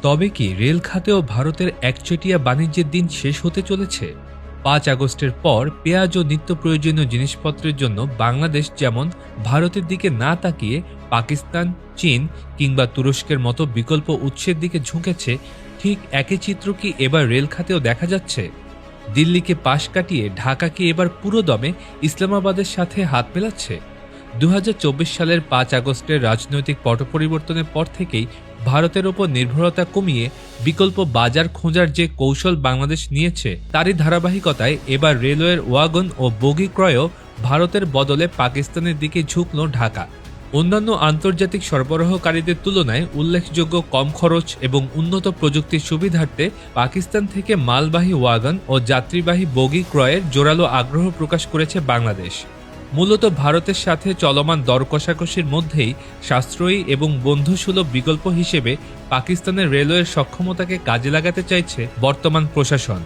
তবে কি রেল খাতেও ভারতের একচেটিয়া বাণিজ্যের দিন শেষ হতে চলেছে? ৫ আগস্টের পর পেঁয়াজ ও নিত্য প্রয়োজনীয় জিনিসপত্রের জন্য বাংলাদেশ যেমন ভারতের দিকে না তাকিয়ে পাকিস্তান, চীন কিংবা তুরস্কের মতো বিকল্প উৎসের দিকে ঝুঁকেছে, ঠিক একই চিত্র কি এবার রেল খাতেও দেখা যাচ্ছে? দিল্লিকে পাশ কাটিয়ে ঢাকা কি এবার পুরো দমে ইসলামাবাদের সাথে হাত মেলাচ্ছে? ২০২৪ সালের ৫ আগস্টের রাজনৈতিক পট পরিবর্তনের পর থেকেই ভারতের ওপর নির্ভরতা কমিয়ে বিকল্প বাজার খোঁজার যে কৌশল বাংলাদেশ নিয়েছে, তারই ধারাবাহিকতায় এবার রেলওয়ের ওয়াগন ও বগি ক্রয়েও ভারতের বদলে পাকিস্তানের দিকে ঝুঁকল ঢাকা। অন্যান্য আন্তর্জাতিক সরবরাহকারীদের তুলনায় উল্লেখযোগ্য কম খরচ এবং উন্নত প্রযুক্তির সুবিধার্থে পাকিস্তান থেকে মালবাহী ওয়াগন ও যাত্রীবাহী বগি ক্রয়ের জোরালো আগ্রহ প্রকাশ করেছে বাংলাদেশ। মূলত ভারতের সাথে চলমান দর কষাকষির মধ্যেই সাশ্রয়ী এবং বন্ধুসুলভ বিকল্প হিসেবে পাকিস্তানের রেলওয়ের সক্ষমতাকে কাজে লাগাতে চাইছে বর্তমান প্রশাসন।